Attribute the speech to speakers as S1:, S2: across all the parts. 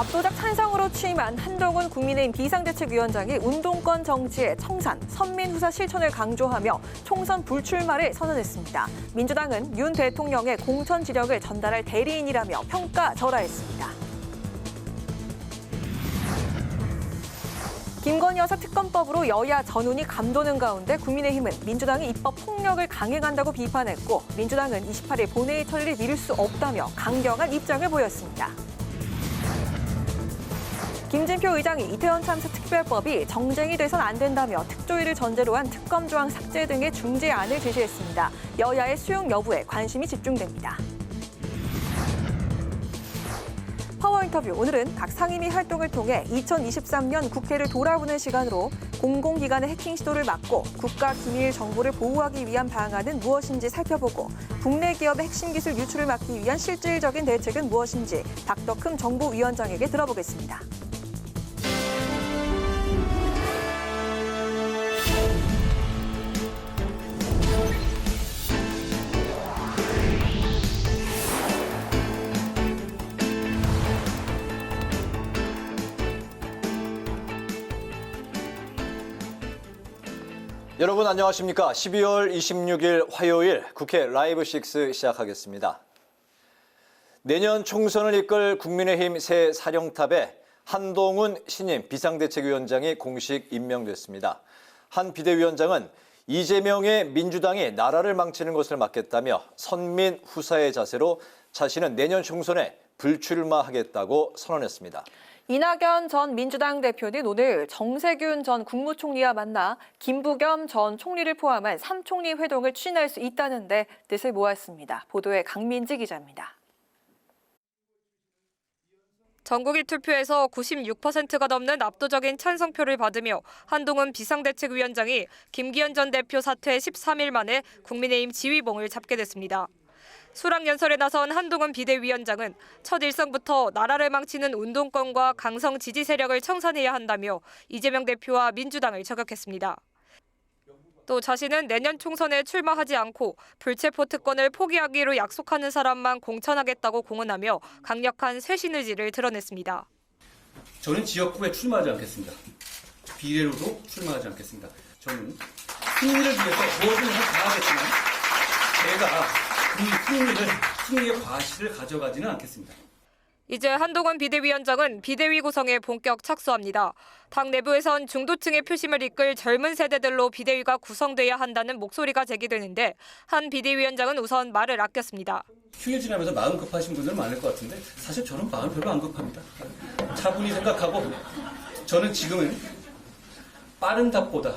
S1: 압도적 찬성으로 취임한 한동훈 국민의힘 비상대책위원장이 운동권 정치의 청산, 선민후사 실천을 강조하며 총선 불출마를 선언했습니다. 민주당은 윤 대통령의 공천 지령을 전달할 대리인이라며 평가절하했습니다. 김건희 여사 특검법으로 여야 전운이 감도는 가운데 국민의힘은 민주당이 입법 폭력을 강행한다고 비판했고 민주당은 28일 본회의 처리를 미룰 수 없다며 강경한 입장을 보였습니다. 김진표 의장이 이태원 참사 특별법이 정쟁이 돼선 안 된다며 특조위를 전제로 한 특검 조항 삭제 등의 중재안을 제시했습니다. 여야의 수용 여부에 관심이 집중됩니다. 파워 인터뷰, 오늘은 각 상임위 활동을 통해 2023년 국회를 돌아보는 시간으로 공공기관의 해킹 시도를 막고 국가 기밀 정보를 보호하기 위한 방안은 무엇인지 살펴보고 국내 기업의 핵심 기술 유출을 막기 위한 실질적인 대책은 무엇인지 박덕흠 정보위원장에게 들어보겠습니다.
S2: 여러분 안녕하십니까? 12월 26일 화요일 국회 라이브 6 시작하겠습니다. 내년 총선을 이끌 국민의힘 새 사령탑에 한동훈 신임 비상대책위원장이 공식 임명됐습니다. 한 비대위원장은 이재명의 민주당이 나라를 망치는 것을 막겠다며 선민 후사의 자세로 자신은 내년 총선에 불출마하겠다고 선언했습니다.
S1: 이낙연 전 민주당 대표는 오늘 정세균 전 국무총리와 만나 김부겸 전 총리를 포함한 3총리 회동을 추진할 수 있다는데 뜻을 모았습니다. 보도에 강민지 기자입니다.
S3: 전국일 투표에서 96%가 넘는 압도적인 찬성표를 받으며 한동훈 비상대책위원장이 김기현 전 대표 사퇴 13일 만에 국민의힘 지휘봉을 잡게 됐습니다. 수락연설에 나선 한동훈 비대위원장은 첫 일성부터 나라를 망치는 운동권과 강성 지지 세력을 청산해야 한다며 이재명 대표와 민주당을 저격했습니다. 또 자신은 내년 총선에 출마하지 않고 불체포 특권을 포기하기로 약속하는 사람만 공천하겠다고 공언하며 강력한 쇄신 의지를 드러냈습니다.
S4: 저는 지역구에 출마하지 않겠습니다. 비례로도 출마하지 않겠습니다. 저는 승리를 위해서 무엇을 다 하겠지만 제가 이 승리의 과실을 가져가지는 않겠습니다.
S3: 이제 한동훈 비대위원장은 비대위 구성에 본격 착수합니다. 당 내부에선 중도층의 표심을 이끌 젊은 세대들로 비대위가 구성돼야 한다는 목소리가 제기되는데 한 비대위원장은 우선 말을 아꼈습니다.
S4: 휴일 지나면서 마음 급하신 분들 많을 것 같은데 사실 저는 마음 별로 안 급합니다. 차분히 생각하고 저는 지금은 빠른 답보다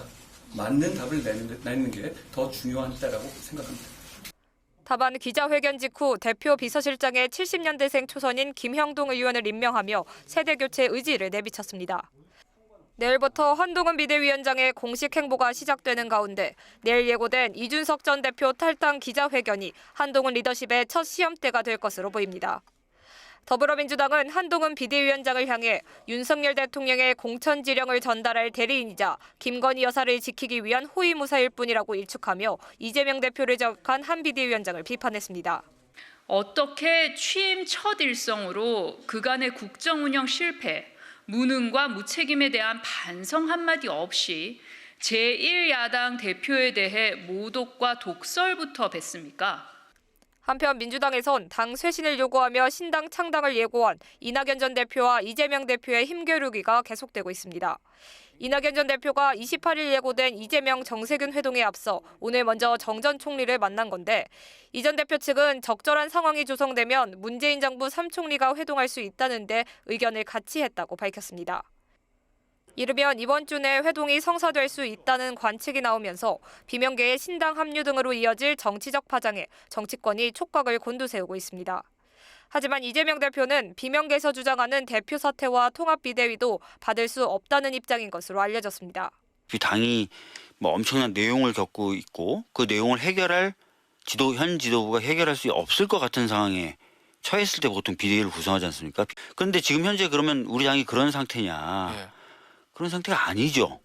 S4: 맞는 답을 내는 게 더 중요한 때라고 생각합니다.
S3: 다만 기자회견 직후 대표 비서실장에 70년대생 초선인 김형동 의원을 임명하며 세대교체 의지를 내비쳤습니다. 내일부터 한동훈 비대위원장의 공식 행보가 시작되는 가운데 내일 예고된 이준석 전 대표 탈당 기자회견이 한동훈 리더십의 첫 시험대가 될 것으로 보입니다. 더불어민주당은 한동훈 비대위원장을 향해 윤석열 대통령의 공천 지령을 전달할 대리인이자 김건희 여사를 지키기 위한 호위무사일 뿐이라고 일축하며 이재명 대표를 저격한 한 비대위원장을 비판했습니다.
S5: 어떻게 취임 첫 일성으로 그간의 국정 운영 실패, 무능과 무책임에 대한 반성 한마디 없이 제1야당 대표에 대해 모독과 독설부터 뱉습니까?
S3: 한편 민주당에선 당 쇄신을 요구하며 신당 창당을 예고한 이낙연 전 대표와 이재명 대표의 힘겨루기가 계속되고 있습니다. 이낙연 전 대표가 28일 예고된 이재명 정세균 회동에 앞서 오늘 먼저 정 전 총리를 만난 건데 이 전 대표 측은 적절한 상황이 조성되면 문재인 정부 3총리가 회동할 수 있다는데 의견을 같이 했다고 밝혔습니다. 이르면 이번 주 내 회동이 성사될 수 있다는 관측이 나오면서 비명계의 신당 합류 등으로 이어질 정치적 파장에 정치권이 촉각을 곤두세우고 있습니다. 하지만 이재명 대표는 비명계에서 주장하는 대표 사퇴와 통합비대위도 받을 수 없다는 입장인 것으로 알려졌습니다.
S6: 당이 엄청난 내용을 겪고 있고 그 내용을 해결할 현 지도부가 해결할 수 없을 것 같은 상황에 처했을 때 보통 비대위를 구성하지 않습니까? 그런데 지금 현재 그러면 우리 당이 그런 상태냐? 그런 상태가 아니죠.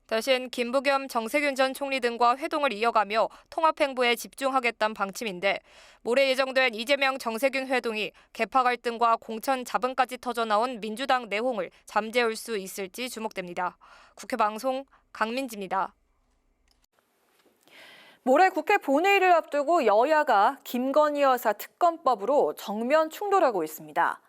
S3: 대신 김부겸, 정세균 전 총리 등과 회동을 이어가며 통합행보에 집중하겠다는 방침인데 모레 예정된 이재명, 정세균 회동이 계파 갈등과 공천 잡음까지 터져나온 민주당 내홍을 잠재울 수 있을지 주목됩니다. 국회 방송 강민지입니다.
S1: 모레 국회 본회의를 앞두고 여야가 김건희 여사 특검법으로 정면 충돌하고 있습니다.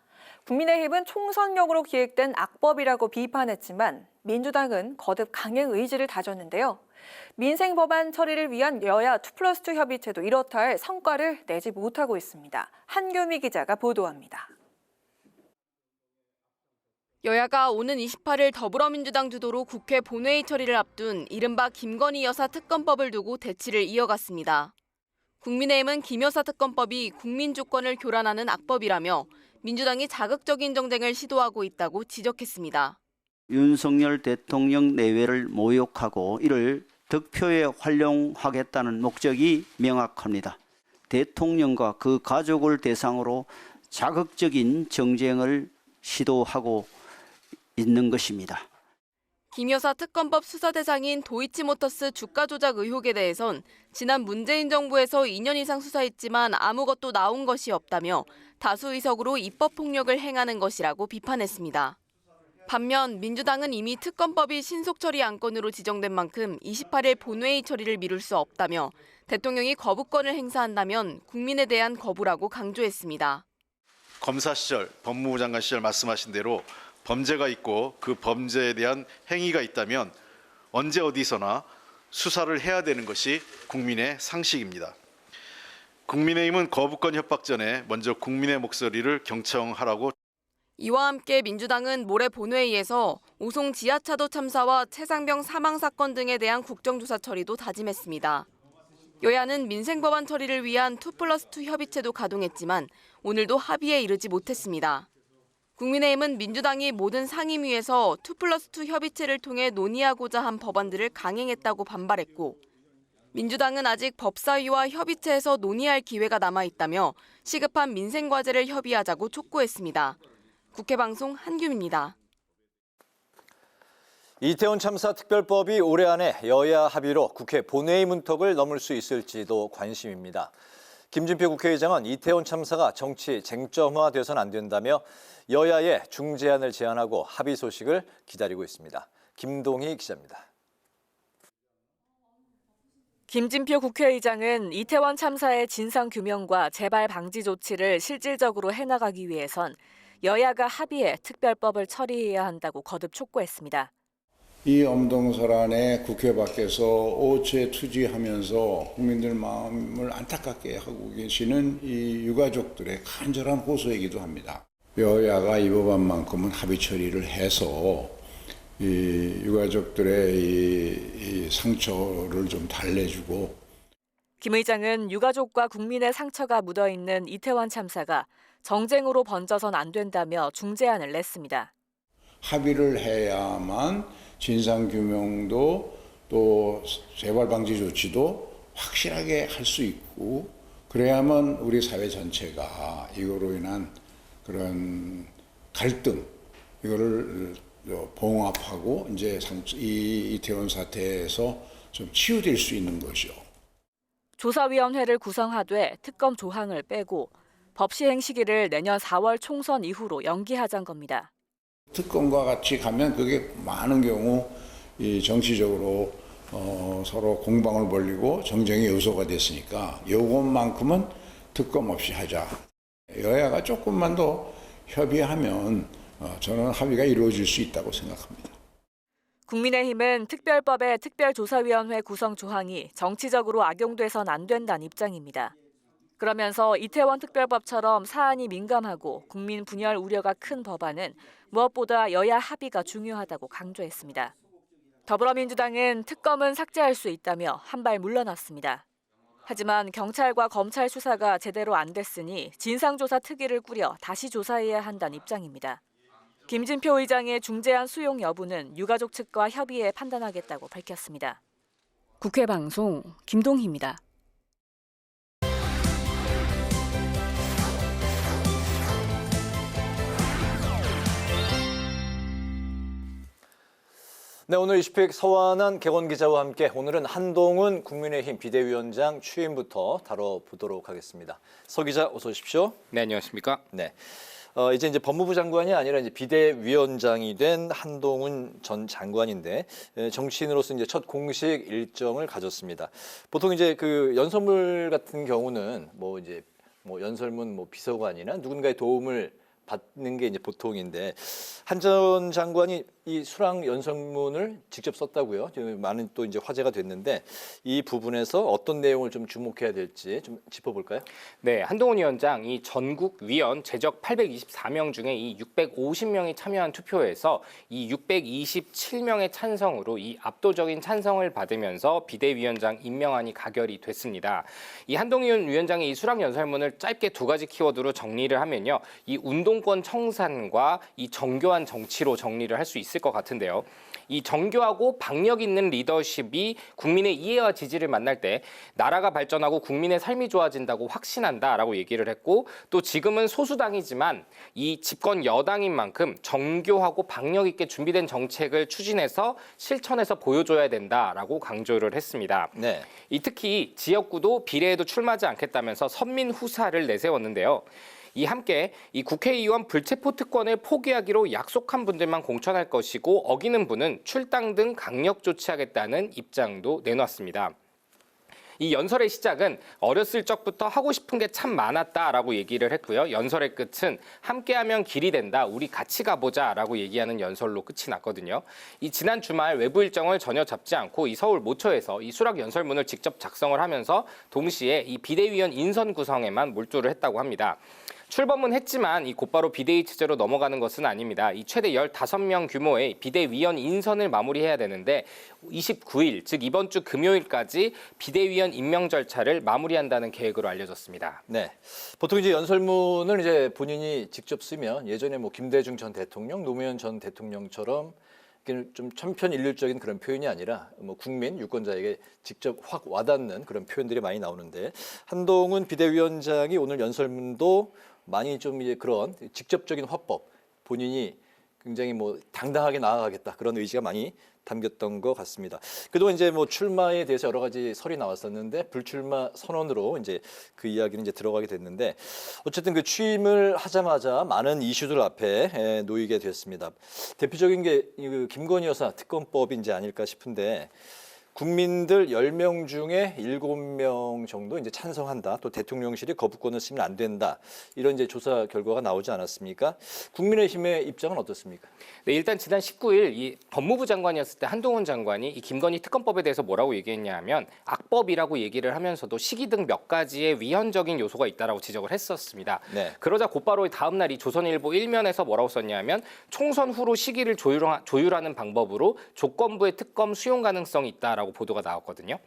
S1: 국민의힘은 총선용으로 기획된 악법이라고 비판했지만 민주당은 거듭 강행 의지를 다졌는데요. 민생 법안 처리를 위한 여야 2+2 협의체도 이렇다 할 성과를 내지 못하고 있습니다. 한규미 기자가 보도합니다.
S7: 여야가 오는 28일 더불어민주당 주도로 국회 본회의 처리를 앞둔 이른바 김건희 여사 특검법을 두고 대치를 이어갔습니다. 국민의힘은 김 여사 특검법이 국민 주권을 교란하는 악법이라며 민주당이 자극적인 정쟁을 시도하고 있다고 지적했습니다.
S8: 윤석열 대통령 내외를 모욕하고 이를 득표에 활용하겠다는 목적이 명확합니다. 대통령과 그 가족을 대상으로 자극적인 정쟁을 시도하고 있는 것입니다.
S7: 김 여사 특검법 수사 대상인 도이치모터스 주가 조작 의혹에 대해선 지난 문재인 정부에서 2년 이상 수사했지만 아무것도 나온 것이 없다며 다수 의석으로 입법 폭력을 행하는 것이라고 비판했습니다. 반면 민주당은 이미 특검법이 신속 처리 안건으로 지정된 만큼 28일 본회의 처리를 미룰 수 없다며 대통령이 거부권을 행사한다면 국민에 대한 거부라고 강조했습니다.
S9: 검사 시절, 법무부 장관 시절 말씀하신 대로 범죄가 있고 그 범죄에 대한 행위가 있다면 언제 어디서나 수사를 해야 되는 것이 국민의 상식입니다. 국민의힘은 거부권 협박 전에 먼저 국민의 목소리를 경청하라고.
S7: 이와 함께 민주당은 모레 본회의에서 오송 지하차도 참사와 최상병 사망 사건 등에 대한 국정조사 처리도 다짐했습니다. 여야는 민생법안 처리를 위한 2+2 협의체도 가동했지만 오늘도 합의에 이르지 못했습니다. 국민의힘은 민주당이 모든 상임위에서 2+2 협의체를 통해 논의하고자 한 법안들을 강행했다고 반발했고 민주당은 아직 법사위와 협의체에서 논의할 기회가 남아있다며 시급한 민생과제를 협의하자고 촉구했습니다. 국회방송 한규미입니다.
S2: 이태원 참사 특별법이 올해 안에 여야 합의로 국회 본회의 문턱을 넘을 수 있을지도 관심입니다. 김진표 국회의장은 이태원 참사가 정치 쟁점화돼서는 안 된다며 여야의 중재안을 제안하고 합의 소식을 기다리고 있습니다. 김동희 기자입니다.
S1: 김진표 국회의장은 이태원 참사의 진상규명과 재발 방지 조치를 실질적으로 해나가기 위해선 여야가 합의해 특별법을 처리해야 한다고 거듭 촉구했습니다.
S10: 이 엄동설안에 국회 밖에서 오체투지하면서 국민들 마음을 안타깝게 하고 계시는 이 유가족들의 간절한 호소이기도 합니다. 여야가 이 법안만큼은 합의 처리를 해서 이 유가족들의 이 상처를 좀 달래주고.
S1: 김 의장은 유가족과 국민의 상처가 묻어있는 이태원 참사가 정쟁으로 번져선 안 된다며 중재안을 냈습니다.
S10: 합의를 해야만 진상규명도 또 재발방지 조치도 확실하게 할 수 있고 그래야만 우리 사회 전체가 이거로 인한 그런 갈등 이거를 봉합하고 이제 이 이태원 사태에서 좀 치유될 수 있는 것이죠.
S1: 조사위원회를 구성하되 특검 조항을 빼고 법 시행 시기를 내년 4월 총선 이후로 연기하자는 겁니다.
S10: 특검과 같이 가면 그게 많은 경우 이 정치적으로 서로 공방을 벌이고 정쟁의 요소가 됐으니까 요것만큼은 특검 없이 하자. 여야가 조금만 더 협의하면 저는 합의가 이루어질 수 있다고 생각합니다.
S1: 국민의힘은 특별법의 특별조사위원회 구성 조항이 정치적으로 악용돼선 안 된다는 입장입니다. 그러면서 이태원 특별법처럼 사안이 민감하고 국민 분열 우려가 큰 법안은 무엇보다 여야 합의가 중요하다고 강조했습니다. 더불어민주당은 특검은 삭제할 수 있다며 한 발 물러났습니다. 하지만 경찰과 검찰 수사가 제대로 안 됐으니 진상조사 특위를 꾸려 다시 조사해야 한다는 입장입니다. 김진표 의장의 중재안 수용 여부는 유가족 측과 협의해 판단하겠다고 밝혔습니다. 국회 방송 김동희입니다.
S2: 네, 오늘 이슈픽 서완한 개건 기자와 함께 오늘은 한동훈 국민의힘 비대위원장 취임부터 다뤄보도록 하겠습니다. 서 기자 어서 오십시오.
S11: 네, 안녕하십니까?
S2: 네. 이제 법무부 장관이 아니라 이제 비대위원장이 된 한동훈 전 장관인데 정치인으로서 이제 첫 공식 일정을 가졌습니다. 보통 이제 그 연설문 같은 경우는 뭐 연설문 비서관이나 누군가의 도움을 받는 게 이제 보통인데 한 전 장관이 이 수락 연설문을 직접 썼다고요. 많은 또 이제 화제가 됐는데 이 부분에서 어떤 내용을 좀 주목해야 될지 좀 짚어볼까요?
S11: 네, 한동훈 위원장 이 전국 위원 제적 824명 중에 이 650명이 참여한 투표에서 이 627명의 찬성으로 이 압도적인 찬성을 받으면서 비대위원장 임명안이 가결이 됐습니다. 이 한동훈 위원장의 이 수락 연설문을 짧게 두 가지 키워드로 정리를 하면요, 이 운동권 청산과 이 정교한 정치로 정리를 할 수 있을 것 같은데요. 이 정교하고 박력 있는 리더십이 국민의 이해와 지지를 만날 때 나라가 발전하고 국민의 삶이 좋아진다고 확신한다라고 얘기를 했고, 또 지금은 소수당이지만 이 집권 여당인 만큼 정교하고 박력 있게 준비된 정책을 추진해서 실천해서 보여줘야 된다라고 강조를 했습니다.
S2: 네.
S11: 특히 지역구도 비례에도 출마하지 않겠다면서 선민 후사를 내세웠는데요. 함께 이 국회의원 불체포 특권을 포기하기로 약속한 분들만 공천할 것이고 어기는 분은 출당 등 강력 조치하겠다는 입장도 내놨습니다. 이 연설의 시작은 어렸을 적부터 하고 싶은 게 참 많았다라고 얘기를 했고요. 연설의 끝은 함께하면 길이 된다, 우리 같이 가보자라고 얘기하는 연설로 끝이 났거든요. 지난 주말 외부 일정을 전혀 잡지 않고 이 서울 모처에서 이 수락 연설문을 직접 작성을 하면서 동시에 이 비대위원 인선 구성에만 몰두를 했다고 합니다. 출범은 했지만 곧바로 비대위 체제로 넘어가는 것은 아닙니다. 최대 15명 규모의 비대위원 인선을 마무리해야 되는데 29일, 즉 이번 주 금요일까지 비대위원 임명 절차를 마무리한다는 계획으로 알려졌습니다.
S2: 네. 보통 이제 연설문을 이제 본인이 직접 쓰면 예전에 김대중 전 대통령, 노무현 전 대통령처럼 좀 천편일률적인 그런 표현이 아니라 국민 유권자에게 직접 확 와닿는 그런 표현들이 많이 나오는데 한동훈 비대위원장이 오늘 연설문도 많이 좀 이제 그런 직접적인 화법, 본인이 굉장히 당당하게 나아가겠다 그런 의지가 많이 담겼던 것 같습니다. 그동안 이제 출마에 대해서 여러 가지 설이 나왔었는데 불출마 선언으로 이제 그 이야기는 이제 들어가게 됐는데 어쨌든 그 취임을 하자마자 많은 이슈들 앞에 놓이게 됐습니다. 대표적인 게 김건희 여사 특검법이 이제 아닐까 싶은데 국민들 10명 중에 7명 정도 이제 찬성한다. 또 대통령실이 거부권을 쓰면 안 된다. 이런 이제 조사 결과가 나오지 않았습니까? 국민의힘의 입장은 어떻습니까?
S11: 네, 일단 지난 19일 법무부 장관이었을 때 한동훈 장관이 김건희 특검법에 대해서 뭐라고 얘기했냐 하면 악법이라고 얘기를 하면서도 시기 등 몇 가지의 위헌적인 요소가 있다라고 지적을 했었습니다.
S2: 네.
S11: 그러자 곧바로 다음 날 이 조선일보 1면에서 뭐라고 썼냐 하면 총선 후로 시기를 조율하는 방법으로 조건부의 특검 수용 가능성이 있다라고 보도가 나왔거든요.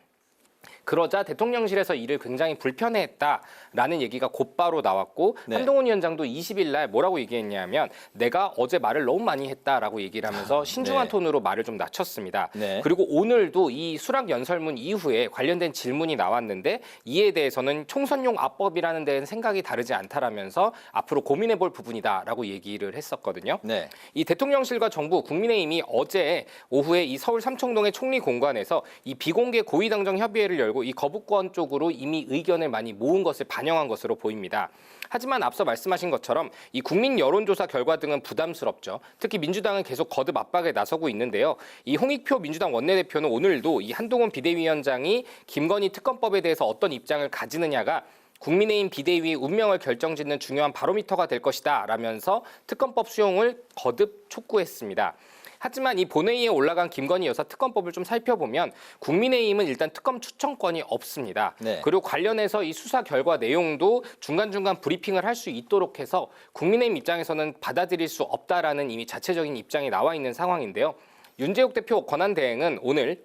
S11: 그러자 대통령실에서 이를 굉장히 불편해했다라는 얘기가 곧바로 나왔고
S2: 네.
S11: 한동훈 위원장도 20일 날 뭐라고 얘기했냐면 내가 어제 말을 너무 많이 했다라고 얘기를 하면서 신중한
S2: 네.
S11: 톤으로 말을 좀 낮췄습니다.
S2: 네.
S11: 그리고 오늘도 이 수락 연설문 이후에 관련된 질문이 나왔는데 이에 대해서는 총선용 압법이라는 데는 생각이 다르지 않다라면서 앞으로 고민해볼 부분이다라고 얘기를 했었거든요.
S2: 네.
S11: 이 대통령실과 정부, 국민의힘이 어제 오후에 이 서울 삼청동의 총리 공관에서 이 비공개 고위당정 협의회를 열고 이 거부권 쪽으로 이미 의견을 많이 모은 것을 반영한 것으로 보입니다. 하지만 앞서 말씀하신 것처럼 이 국민 여론조사 결과 등은 부담스럽죠. 특히 민주당은 계속 거듭 압박에 나서고 있는데요. 이 홍익표 민주당 원내대표는 오늘도 이 한동훈 비대위원장이 김건희 특검법에 대해서 어떤 입장을 가지느냐가 국민의힘 비대위의 운명을 결정짓는 중요한 바로미터가 될 것이다 라면서 특검법 수용을 거듭 촉구했습니다. 하지만 이 본회의에 올라간 김건희 여사 특검법을 좀 살펴보면 국민의힘은 일단 특검 추천권이 없습니다.
S2: 네.
S11: 그리고 관련해서 이 수사 결과 내용도 중간중간 브리핑을 할 수 있도록 해서 국민의힘 입장에서는 받아들일 수 없다라는 이미 자체적인 입장이 나와 있는 상황인데요. 윤재욱 대표 권한대행은 오늘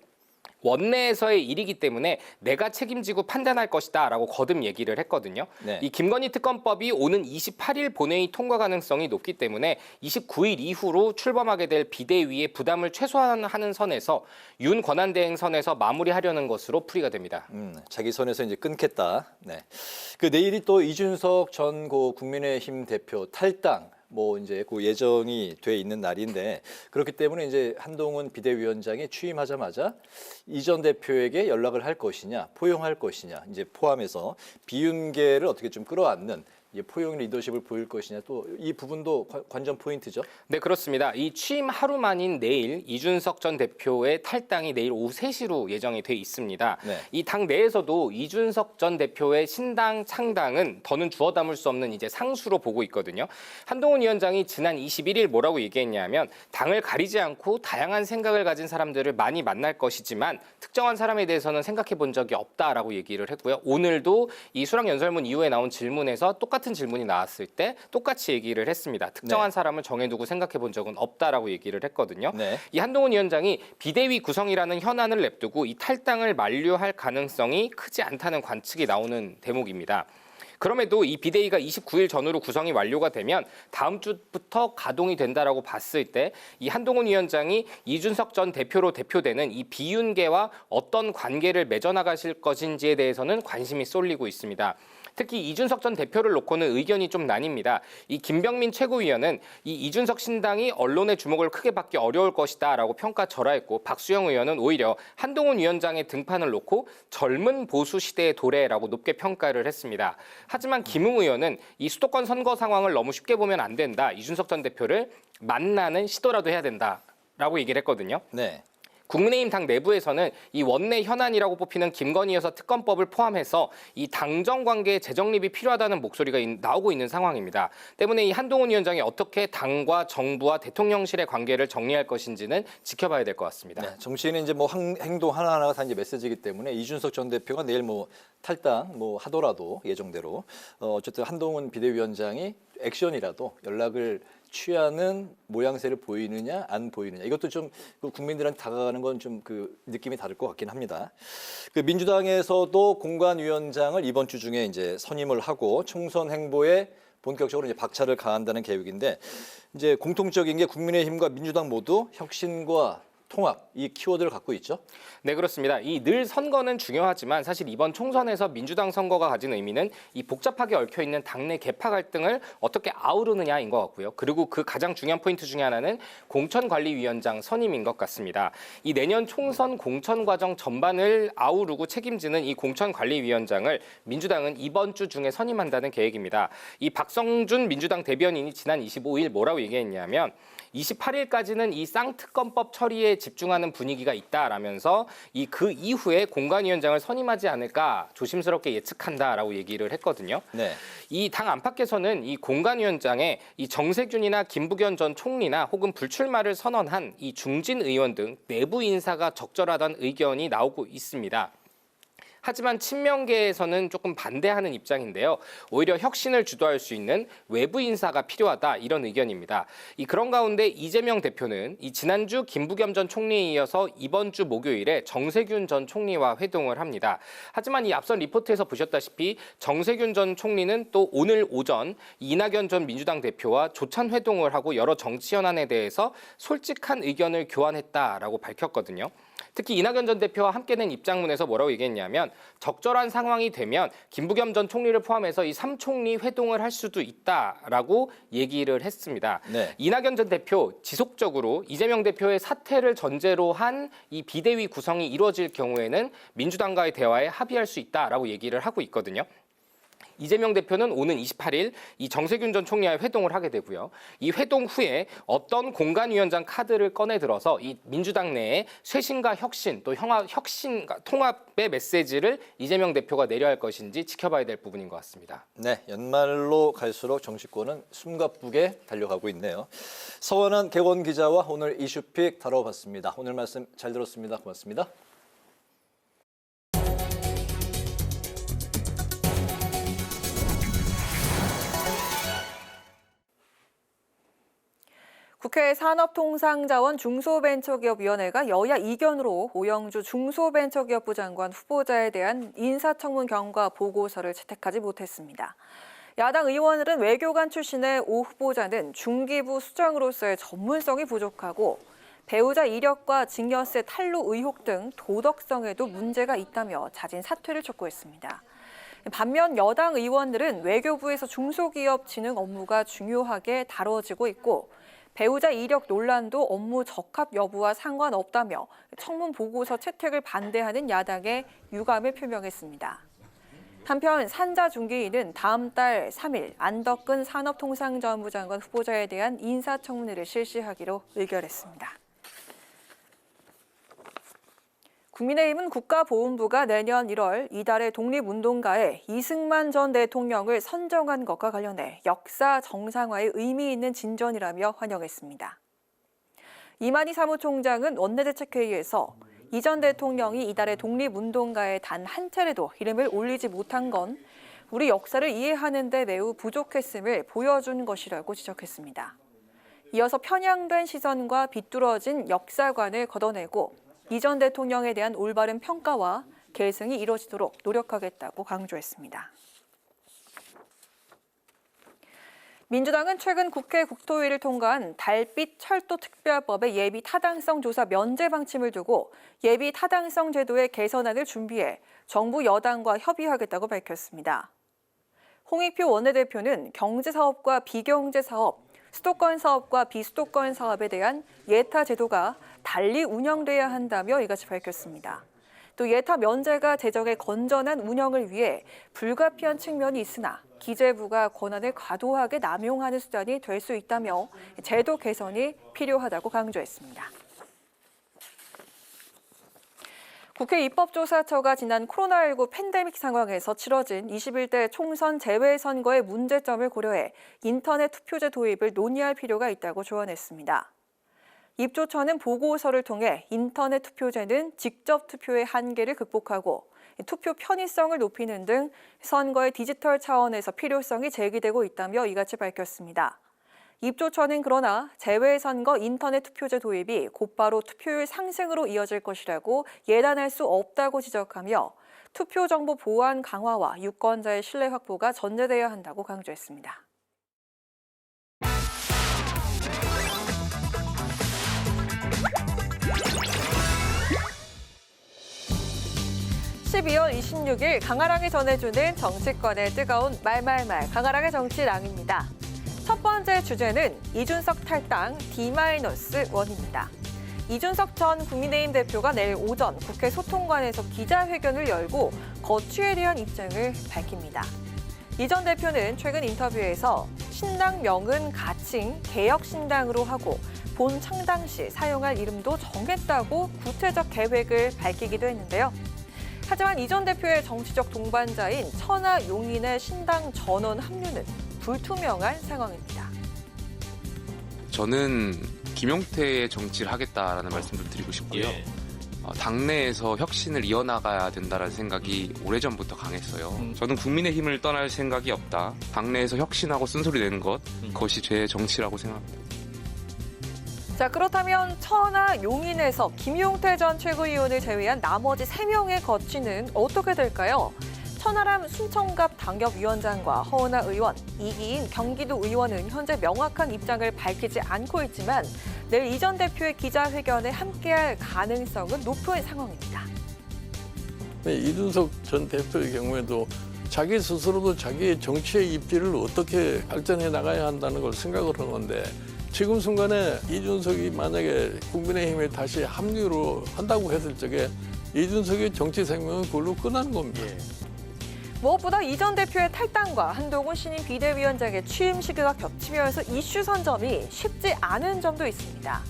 S11: 원내에서의 일이기 때문에 내가 책임지고 판단할 것이다 라고 거듭 얘기를 했거든요.
S2: 네.
S11: 이 김건희 특검법이 오는 28일 본회의 통과 가능성이 높기 때문에 29일 이후로 출범하게 될 비대위의 부담을 최소화하는 선에서 윤 권한대행 선에서 마무리하려는 것으로 풀이가 됩니다.
S2: 자기 선에서 이제 끊겠다. 네. 그 내일이 또 이준석 전 국민의힘 대표 탈당 뭐 이제 그 예정이 돼 있는 날인데 그렇기 때문에 이제 한동훈 비대위원장이 취임하자마자 이 전 대표에게 연락을 할 것이냐, 포용할 것이냐, 이제 포함해서 비윤계를 어떻게 좀 끌어안는 포용 리더십을 보일 것이냐 또 이 부분도 관전 포인트죠.
S11: 네, 그렇습니다. 이 취임 하루 만인 내일 이준석 전 대표의 탈당이 내일 오후 3시로 예정이 돼 있습니다.
S2: 네.
S11: 이 당 내에서도 이준석 전 대표의 신당 창당은 더는 주워 담을 수 없는 이제 상수로 보고 있거든요. 한동훈 위원장이 지난 21일 뭐라고 얘기했냐면 당을 가리지 않고 다양한 생각을 가진 사람들을 많이 만날 것이지만 특정한 사람에 대해서는 생각해 본 적이 없다라고 얘기를 했고요. 오늘도 이 수락연설문 이후에 나온 질문에서 똑같은 질문이 나왔을 때 똑같이 얘기를 했습니다. 특정한 사람을 정해두고 생각해 본 적은 없다라고 얘기를 했거든요.
S2: 네.
S11: 이 한동훈 위원장이 비대위 구성이라는 현안을 냅두고 이 탈당을 만류할 가능성이 크지 않다는 관측이 나오는 대목입니다. 그럼에도 이 비대위가 29일 전후로 구성이 완료가 되면 다음 주부터 가동이 된다라고 봤을 때 이 한동훈 위원장이 이준석 전 대표로 대표되는 이 비윤계와 어떤 관계를 맺어나가실 것인지에 대해서는 관심이 쏠리고 있습니다. 특히 이준석 전 대표를 놓고는 의견이 좀 나뉩니다. 이 김병민 최고위원은 이 이준석 신당이 언론의 주목을 크게 받기 어려울 것이다라고 평가절하했고 박수영 의원은 오히려 한동훈 위원장의 등판을 놓고 젊은 보수 시대의 도래라고 높게 평가를 했습니다. 하지만 김웅 의원은 이 수도권 선거 상황을 너무 쉽게 보면 안 된다. 이준석 전 대표를 만나는 시도라도 해야 된다라고 얘기를 했거든요.
S2: 네.
S11: 국민의힘 당 내부에서는 이 원내 현안이라고 뽑히는 김건희 여사 특검법을 포함해서 이 당정 관계의 재정립이 필요하다는 목소리가 나오고 있는 상황입니다. 때문에 이 한동훈 위원장이 어떻게 당과 정부와 대통령실의 관계를 정리할 것인지는 지켜봐야 될 것 같습니다.
S2: 네, 정치인은 이제 뭐 행동 하나하나가 다 이제 메시지이기 때문에 이준석 전 대표가 내일 뭐 탈당 뭐 하더라도 예정대로 어쨌든 한동훈 비대위원장이 액션이라도 연락을 취하는 모양새를 보이느냐 안 보이느냐 이것도 좀 국민들한테 다가가는 건 좀 그 느낌이 다를 것 같긴 합니다. 그 민주당에서도 공관위원장을 이번 주 중에 이제 선임을 하고 총선 행보에 본격적으로 이제 박차를 가한다는 계획인데 이제 공통적인 게 국민의힘과 민주당 모두 혁신과 통합 이 키워드를 갖고 있죠.
S11: 네, 그렇습니다. 이 늘 선거는 중요하지만 사실 이번 총선에서 민주당 선거가 가진 의미는 이 복잡하게 얽혀 있는 당내 계파 갈등을 어떻게 아우르느냐인 것 같고요. 그리고 그 가장 중요한 포인트 중에 하나는 공천관리위원장 선임인 것 같습니다. 이 내년 총선 공천 과정 전반을 아우르고 책임지는 이 공천관리위원장을 민주당은 이번 주 중에 선임한다는 계획입니다. 이 박성준 민주당 대변인이 지난 25일 뭐라고 얘기했냐면 28일까지는 이 쌍특검법 처리에 집중하는 분위기가 있다라면서 그 이후에 공관위원장을 선임하지 않을까 조심스럽게 예측한다라고 얘기를 했거든요.
S2: 네.
S11: 이 당 안팎에서는 이 공관위원장에 이 정세균이나 김부겸 전 총리나 혹은 불출마를 선언한 이 중진 의원 등 내부 인사가 적절하다는 의견이 나오고 있습니다. 하지만 친명계에서는 조금 반대하는 입장인데요. 오히려 혁신을 주도할 수 있는 외부 인사가 필요하다 이런 의견입니다. 그런 가운데 이재명 대표는 이 지난주 김부겸 전 총리에 이어서 이번 주 목요일에 정세균 전 총리와 회동을 합니다. 하지만 이 앞선 리포트에서 보셨다시피 정세균 전 총리는 또 오늘 오전 이낙연 전 민주당 대표와 조찬 회동을 하고 여러 정치 현안에 대해서 솔직한 의견을 교환했다라고 밝혔거든요. 특히 이낙연 전 대표와 함께 낸 입장문에서 뭐라고 얘기했냐면 적절한 상황이 되면 김부겸 전 총리를 포함해서 이 3총리 회동을 할 수도 있다라고 얘기를 했습니다.
S2: 네.
S11: 이낙연 전 대표 지속적으로 이재명 대표의 사퇴를 전제로 한 이 비대위 구성이 이루어질 경우에는 민주당과의 대화에 합의할 수 있다라고 얘기를 하고 있거든요. 이재명 대표는 오는 28일 이 정세균 전 총리와의 회동을 하게 되고요. 이 회동 후에 어떤 공관위원장 카드를 꺼내 들어서 이 민주당 내에 쇄신과 혁신 또 혁신과 통합의 메시지를 이재명 대표가 내려야 할 것인지 지켜봐야 될 부분인 것 같습니다.
S2: 네, 연말로 갈수록 정치권은 숨가쁘게 달려가고 있네요. 서원한 객원 기자와 오늘 이슈픽 다뤄봤습니다. 오늘 말씀 잘 들었습니다. 고맙습니다.
S1: 국회 산업통상자원 중소벤처기업위원회가 여야 이견으로 오영주 중소벤처기업부 장관 후보자에 대한 인사청문 경과 보고서를 채택하지 못했습니다. 야당 의원들은 외교관 출신의 오 후보자는 중기부 수장으로서의 전문성이 부족하고 배우자 이력과 증여세 탈루 의혹 등 도덕성에도 문제가 있다며 자진 사퇴를 촉구했습니다. 반면 여당 의원들은 외교부에서 중소기업 진흥 업무가 중요하게 다뤄지고 있고 배우자 이력 논란도 업무 적합 여부와 상관없다며 청문 보고서 채택을 반대하는 야당에 유감을 표명했습니다. 한편 산자중개인은 다음 달 3일 안덕근 산업통상자원부 장관 후보자에 대한 인사청문회를 실시하기로 의결했습니다. 국민의힘은 국가보훈부가 내년 1월 이달의 독립운동가에 이승만 전 대통령을 선정한 것과 관련해 역사 정상화에 의미 있는 진전이라며 환영했습니다. 이만희 사무총장은 원내대책회의에서 이 전 대통령이 이달의 독립운동가에 단 한 차례도 이름을 올리지 못한 건 우리 역사를 이해하는 데 매우 부족했음을 보여준 것이라고 지적했습니다. 이어서 편향된 시선과 비뚤어진 역사관을 걷어내고 이 전 대통령에 대한 올바른 평가와 계승이 이루어지도록 노력하겠다고 강조했습니다. 민주당은 최근 국회 국토위를 통과한 달빛 철도 특별법의 예비 타당성 조사 면제 방침을 두고 예비 타당성 제도의 개선안을 준비해 정부 여당과 협의하겠다고 밝혔습니다. 홍익표 원내대표는 경제사업과 비경제사업, 수도권 사업과 비수도권 사업에 대한 예타 제도가 달리 운영돼야 한다며 이같이 밝혔습니다. 또 예타 면제가 재정의 건전한 운영을 위해 불가피한 측면이 있으나 기재부가 권한을 과도하게 남용하는 수단이 될 수 있다며 제도 개선이 필요하다고 강조했습니다. 국회 입법조사처가 지난 코로나19 팬데믹 상황에서 치러진 21대 총선 재외선거의 문제점을 고려해 인터넷 투표제 도입을 논의할 필요가 있다고 조언했습니다. 입조처는 보고서를 통해 인터넷 투표제는 직접 투표의 한계를 극복하고 투표 편의성을 높이는 등 선거의 디지털 차원에서 필요성이 제기되고 있다며 이같이 밝혔습니다. 입조처는 그러나 재외선거 인터넷 투표제 도입이 곧바로 투표율 상승으로 이어질 것이라고 예단할 수 없다고 지적하며 투표 정보 보안 강화와 유권자의 신뢰 확보가 전제돼야 한다고 강조했습니다. 12월 26일 강아랑이 전해주는 정치권의 뜨거운 말말말 강아랑의 정치랑입니다. 첫 번째 주제는 이준석 탈당 D-1입니다. 이준석 전 국민의힘 대표가 내일 오전 국회 소통관에서 기자회견을 열고 거취에 대한 입장을 밝힙니다. 이 전 대표는 최근 인터뷰에서 신당명은 가칭 개혁신당으로 하고 본 창당 시 사용할 이름도 정했다고 구체적 계획을 밝히기도 했는데요. 하지만 이 전 대표의 정치적 동반자인 천하용인의 신당 전원 합류는 불투명한 상황입니다.
S12: 저는 김용태의 정치를 하겠다라는 말씀을 드리고 싶고요. 당내에서 혁신을 이어나가야 된다는 생각이 오래전부터 강했어요. 저는 국민의힘을 떠날 생각이 없다. 당내에서 혁신하고 쓴소리 내는 것, 그것이 제 정치라고 생각합니다.
S1: 자, 그렇다면 천하용인에서 김용태 전 최고위원을 제외한 나머지 3명의 거취는 어떻게 될까요? 천하람 순천갑 당협위원장과 허은하 의원, 이기인 경기도 의원은 현재 명확한 입장을 밝히지 않고 있지만 내일 이 전 대표의 기자회견에 함께할 가능성은 높은 상황입니다.
S13: 이준석 전 대표의 경우에도 자기 스스로도 자기의 정치의 입지를 어떻게 발전해 나가야 한다는 걸 생각을 하는데 지금 순간에 이준석이 만약에 국민의힘에 다시 합류를 한다고 했을 적에 이준석의 정치 생명은 그걸로 끝나는 겁니다.
S1: 무엇보다 이 전 대표의 탈당과 한동훈 신임 비대위원장의 취임 시기가 겹치면서 이슈 선점이 쉽지 않은 점도 있습니다.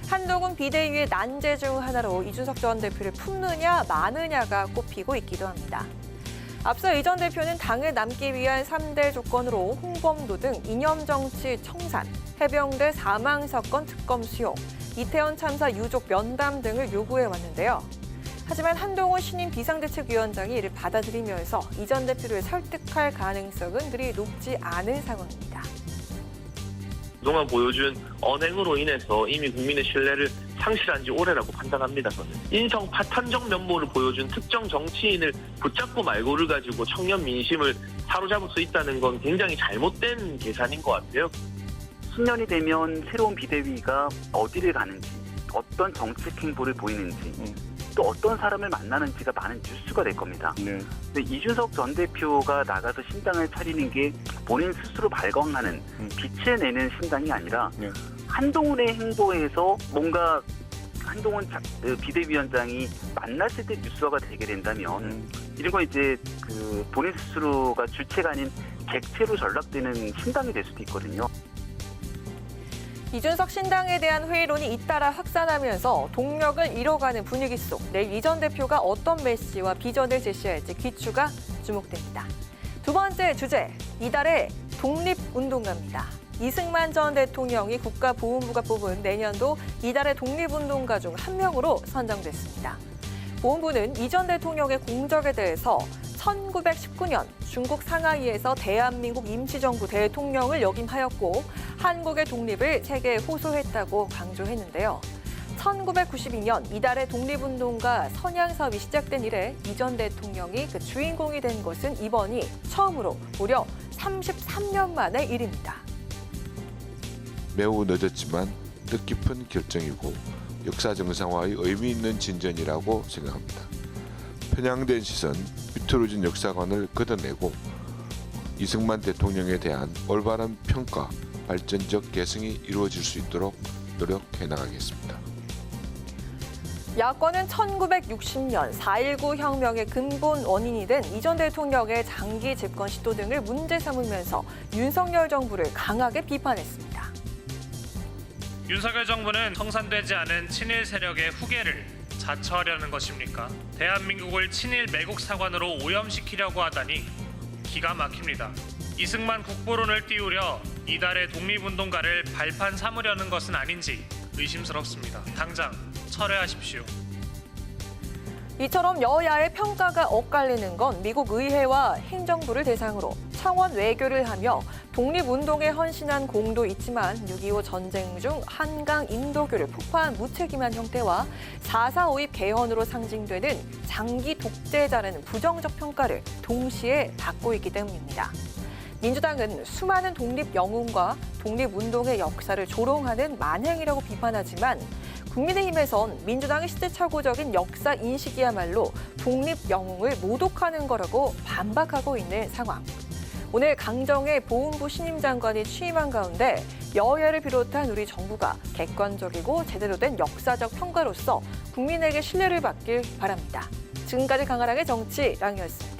S1: 한동훈 비대위의 난제 중 하나로 이준석 전 대표를 품느냐 마느냐가 꼽히고 있기도 합니다. 앞서 이 전 대표는 당에 남기 위한 3대 조건으로 홍범도 등 이념정치 청산, 해병대 사망사건 특검 수용, 이태원 참사 유족 면담 등을 요구해 왔는데요. 하지만 한동훈 신임 비상대책위원장이 이를 받아들이면서 이 전 대표를 설득할 가능성은 그리 높지 않은 상황입니다.
S14: 그동안 보여준 언행으로 인해서 이미 국민의 신뢰를 상실한 지 오래라고 판단합니다. 저는 인성 파탄적 면모를 보여준 특정 정치인을 붙잡고 말고를 가지고 청년 민심을 사로잡을 수 있다는 건 굉장히 잘못된 계산인 것 같아요.
S15: 10년이 되면 새로운 비대위가 어디를 가는지, 어떤 정책 행보를 보이는지 또 어떤 사람을 만나는지가 많은 뉴스가 될 겁니다. 근데 이준석 전 대표가 나가서 신당을 차리는 게 본인 스스로 발광하는 빛을 내는 신당이 아니라 한동훈의 행보에서 뭔가 한동훈 비대위원장이 만났을 때 뉴스화가 되게 된다면 이런 건 이제 그 본인 스스로가 주체가 아닌 객체로 전락되는 신당이 될 수도 있거든요.
S1: 이준석 신당에 대한 회의론이 잇따라 확산하면서 동력을 잃어가는 분위기 속 내일 이 전 대표가 어떤 메시지와 비전을 제시할지 귀추가 주목됩니다. 두 번째 주제, 이달의 독립운동가입니다. 이승만 전 대통령이 국가보훈부가 뽑은 내년도 이달의 독립운동가 중 한 명으로 선정됐습니다. 보훈부는 이 전 대통령의 공적에 대해서 1919년 중국 상하이에서 대한민국 임시정부 대통령을 역임하였고 한국의 독립을 세계에 호소했다고 강조했는데요. 1992년 이달의 독립운동가 선양사업이 시작된 이래 이 전 대통령이 그 주인공이 된 것은 이번이 처음으로 무려 33년 만의 일입니다.
S16: 매우 늦었지만 뜻깊은 결정이고 역사 정상화의 의미 있는 진전이라고 생각합니다. 편향된 시선, 비틀어진 역사관을 걷어내고 이승만 대통령에 대한 올바른 평가, 발전적 개성이 이루어질 수 있도록 노력해 나가겠습니다.
S1: 야권은 1960년 4.19 혁명의 근본 원인이 된 이 전 대통령의 장기 집권 시도 등을 문제 삼으면서 윤석열 정부를 강하게 비판했습니다.
S17: 윤석열 정부는 청산되지 않은 친일 세력의 후계를 자처하려는 것입니까? 대한민국을 친일 매국 사관으로 오염시키려고 하다니 기가 막힙니다. 이승만 국보론을 띄우려 이달의 독립운동가를 발판 삼으려는 것은 아닌지 의심스럽습니다. 당장 철회하십시오.
S1: 이처럼 여야의 평가가 엇갈리는 건 미국 의회와 행정부를 대상으로 청원 외교를 하며 독립운동에 헌신한 공도 있지만 6.25 전쟁 중 한강 인도교를 폭파한 무책임한 형태와 4.4 5.입 개헌으로 상징되는 장기 독재자라는 부정적 평가를 동시에 받고 있기 때문입니다. 민주당은 수많은 독립 영웅과 독립운동의 역사를 조롱하는 만행이라고 비판하지만 국민의힘에선 민주당의 시대착오적인 역사 인식이야말로 독립 영웅을 모독하는 거라고 반박하고 있는 상황. 오늘 강정의 보훈부 신임 장관이 취임한 가운데 여야를 비롯한 우리 정부가 객관적이고 제대로 된 역사적 평가로서 국민에게 신뢰를 받길 바랍니다. 지금까지 강하랑의 정치랑이었습니다.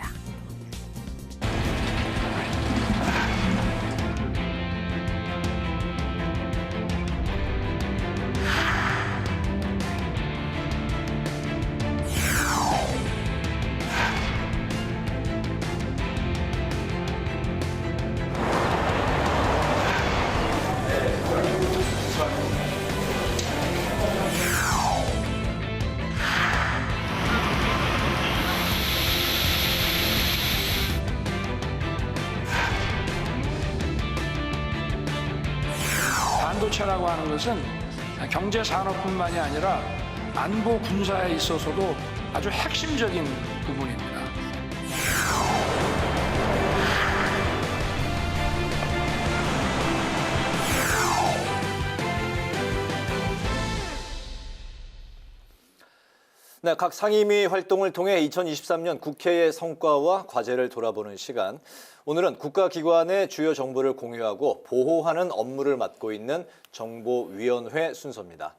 S18: 반도체라고 하는 것은 경제 산업뿐만이 아니라 안보 군사에 있어서도 아주 핵심적인 부분입니다.
S2: 네, 각 상임위 활동을 통해 2023년 국회의 성과와 과제를 돌아보는 시간. 오늘은 국가기관의 주요 정보를 공유하고 보호하는 업무를 맡고 있는 정보위원회 순서입니다.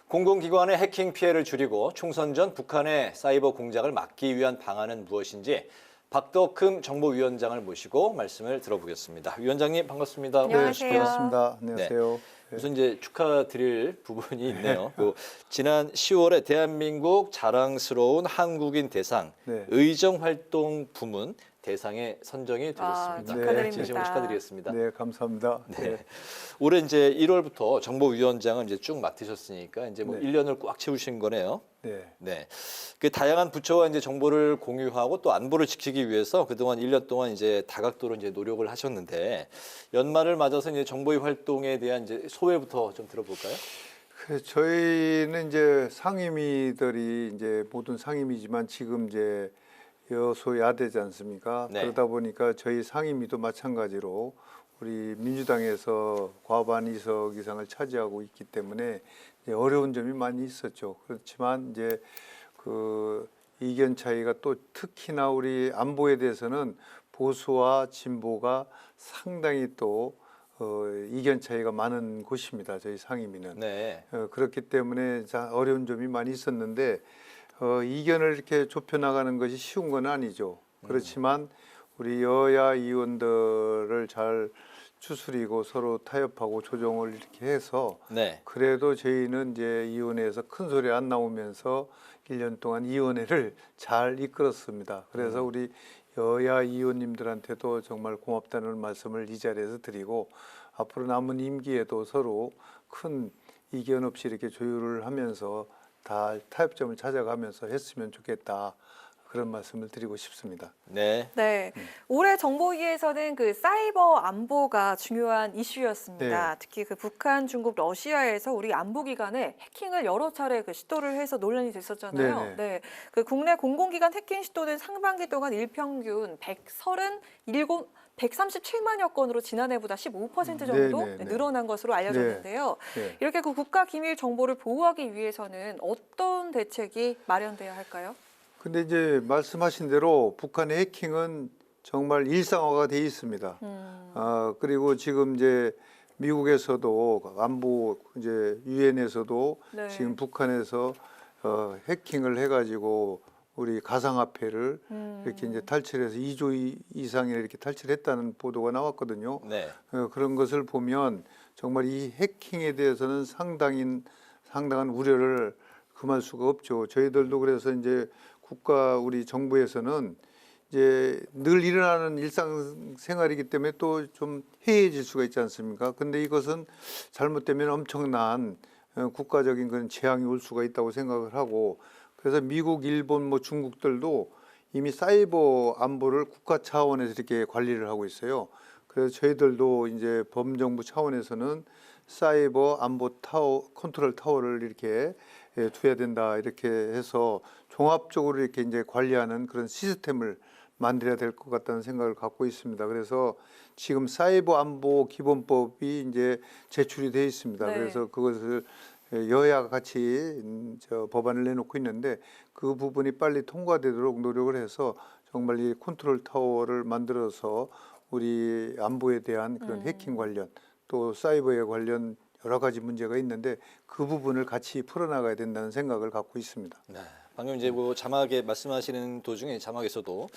S2: 공공기관의 해킹 피해를 줄이고 총선 전 북한의 사이버 공작을 막기 위한 방안은 무엇인지 박덕흠 정보위원장을 모시고 말씀을 들어보겠습니다. 위원장님 반갑습니다.
S1: 안녕하세요.
S19: 네, 반갑습니다. 안녕하세요.
S2: 네. 우선 이제 축하드릴 부분이 있네요. 지난 10월에 대한민국 자랑스러운 한국인 대상 의정활동 부문 대상에 선정이 되셨습니다.
S1: 축하드립니다.
S2: 진심으로 축하드리겠습니다.
S19: 네, 감사합니다.
S2: 네. 올해 이제 1월부터 정보위원장을 이제 쭉 맡으셨으니까 이제 뭐 1년을 꽉 채우신 거네요.
S19: 네.
S2: 그 다양한 부처와 이제 정보를 공유하고 또 안보를 지키기 위해서 그동안 1년 동안 이제 다각도로 이제 노력을 하셨는데 연말을 맞아서 이제 정보위 활동에 대한 이제 소회부터 좀 들어볼까요?
S19: 저희는 이제 상임위들이 이제 모든 상임위지만 지금 이제 여소야대지 않습니까? 그러다 보니까 저희 상임위도 마찬가지로 우리 민주당에서 과반 2석 이상을 차지하고 있기 때문에 이제 어려운 점이 많이 있었죠. 그렇지만 이제 그 이견 차이가 또 특히나 우리 안보에 대해서는 보수와 진보가 상당히 또 이견 차이가 많은 곳입니다. 저희 상임위는.
S2: 네.
S19: 그렇기 때문에 어려운 점이 많이 있었는데 이견을 이렇게 좁혀나가는 것이 쉬운 건 아니죠. 그렇지만 우리 여야 의원들을 잘 추스리고 서로 타협하고 조정을 이렇게 해서
S2: 네.
S19: 그래도 저희는 이제 위원회에서 큰 소리 안 나오면서 1년 동안 위원회를 잘 이끌었습니다. 그래서 우리 여야 의원님들한테도 정말 고맙다는 말씀을 이 자리에서 드리고 앞으로 남은 임기에도 서로 큰 이견 없이 이렇게 조율을 하면서 다 타협점을 찾아가면서 했으면 좋겠다. 그런 말씀을 드리고 싶습니다.
S2: 네.
S1: 네. 올해 정보위에서는 그 사이버 안보가 중요한 이슈였습니다.
S19: 네.
S1: 특히 그 북한, 중국, 러시아에서 우리 안보기관에 해킹을 여러 차례 그 시도를 해서 논란이 됐었잖아요.
S19: 네네.
S1: 네. 그 국내 공공기관 해킹 시도는 상반기 동안 일평균 137만여 건으로 지난해보다 15% 정도
S19: 네네.
S1: 늘어난 것으로 알려졌는데요.
S19: 네.
S1: 이렇게 그 국가 기밀 정보를 보호하기 위해서는 어떤 대책이 마련돼야 할까요?
S19: 근데 이제 말씀하신 대로 북한의 해킹은 정말 일상화가 돼 있습니다. 그리고 지금 이제 미국에서도 안보 이제 유엔에서도
S1: 네.
S19: 지금 북한에서 해킹을 해가지고 우리 가상화폐를 이렇게 이제 탈취해서 2조 이상이 이렇게 탈취했다는 보도가 나왔거든요.
S2: 네.
S19: 그런 것을 보면 정말 이 해킹에 대해서는 상당한 우려를 금할 수가 없죠. 저희들도 그래서 이제 우리 정부에서는 이제 늘 일어나는 일상생활이기 때문에 또 좀 해이해질 수가 있지 않습니까? 근데 이것은 잘못되면 엄청난 국가적인 그런 재앙이 올 수가 있다고 생각을 하고 그래서 미국, 일본, 뭐 중국들도 이미 사이버 안보를 국가 차원에서 이렇게 관리를 하고 있어요. 그래서 저희들도 이제 범정부 차원에서는 사이버 안보 컨트롤 타워를 이렇게 둬야 된다 이렇게 해서 종합적으로 이렇게 이제 관리하는 그런 시스템을 만들어야 될 것 같다는 생각을 갖고 있습니다. 그래서 지금 사이버 안보 기본법이 이제 제출이 되어 있습니다.
S1: 네.
S19: 그래서 그것을 여야가 같이 법안을 내놓고 있는데 그 부분이 빨리 통과되도록 노력을 해서 정말 이 컨트롤 타워를 만들어서 우리 안보에 대한 그런 해킹 관련 또 사이버에 관련 여러 가지 문제가 있는데 그 부분을 같이 풀어나가야 된다는 생각을 갖고 있습니다.
S2: 네. 방금 이제 뭐 자막에 말씀하시는 도중에 자막에서도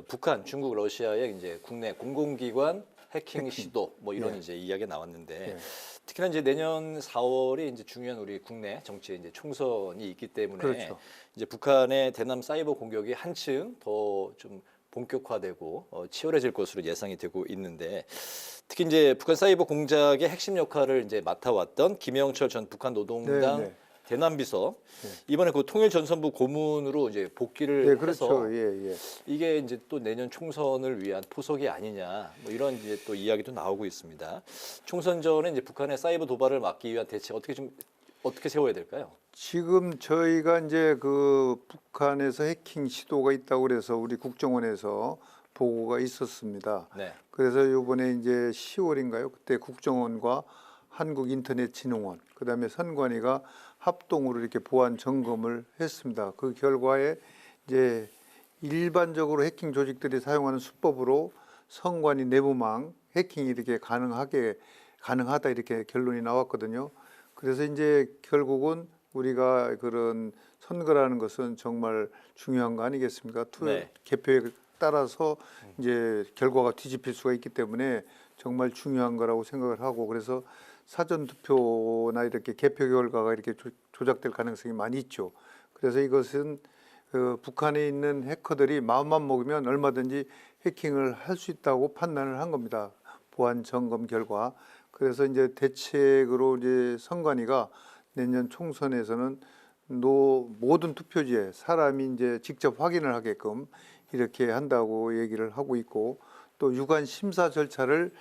S2: 북한, 중국, 러시아의 이제 국내 공공기관 해킹 시도 뭐 이런 이제 이야기가 나왔는데 특히나 이제 내년 4월이 이제 중요한 우리 국내 정치에 이제 총선이 있기 때문에
S19: 그렇죠.
S2: 이제 북한의 대남 사이버 공격이 한층 더 좀 본격화되고 치열해질 것으로 예상이 되고 있는데 특히 이제 북한 사이버 공작의 핵심 역할을 이제 맡아왔던 김영철 전 북한 노동당
S19: 네, 네.
S2: 대남비서 이번에 그 통일전선부 고문으로 이제 복귀를
S19: 네, 그렇죠.
S2: 해서
S19: 예.
S2: 이게 이제 또 내년 총선을 위한 포석이 아니냐 뭐 이런 이제 또 이야기도 나오고 있습니다. 총선 전에 이제 북한의 사이버 도발을 막기 위한 대책 어떻게 세워야 될까요?
S19: 지금 저희가 이제 그 북한에서 해킹 시도가 있다고 그래서 우리 국정원에서 보고가 있었습니다.
S2: 네.
S19: 그래서 이번에 이제 10월인가요? 그때 국정원과 한국인터넷진흥원, 그다음에 선관위가 합동으로 이렇게 보안 점검을 했습니다. 그 결과에 이제 일반적으로 해킹 조직들이 사용하는 수법으로 선관위 내부망 해킹이 이렇게 가능하다 이렇게 결론이 나왔거든요. 그래서 이제 결국은 우리가 그런 선거라는 것은 정말 중요한 거 아니겠습니까?
S2: 네.
S19: 개표에 따라서 이제 결과가 뒤집힐 수가 있기 때문에 정말 중요한 거라고 생각을 하고 그래서 사전 투표나 이렇게 개표 결과가 이렇게 조작될 가능성이 많이 있죠. 그래서 이것은 북한에 있는 해커들이 마음만 먹으면 얼마든지 해킹을 할 수 있다고 판단을 한 겁니다. 보안 점검 결과. 그래서 이제 대책으로 이제 선관위가 내년 총선에서는 모든 투표지에 사람이 이제 직접 확인을 하게끔 이렇게 한다고 얘기를 하고 있고 또 유관 심사 절차를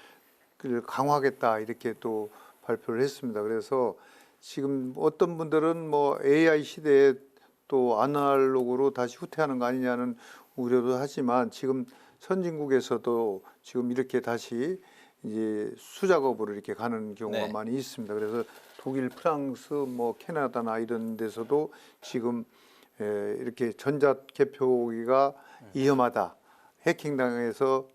S19: 강화하겠다 이렇게 또 발표를 했습니다. 그래서 지금 어떤 분들은 뭐 AI 시대에 또 아날로그로 다시 후퇴하는 거 아니냐는 우려도 하지만 지금 선진국에서도 지금 이렇게 다시 이제 수작업으로 이렇게 가는 경우가
S2: 네.
S19: 많이 있습니다. 그래서 독일, 프랑스, 뭐 캐나다나 이런 데서도 지금 이렇게 전자 개표기가 위험하다, 해킹당해서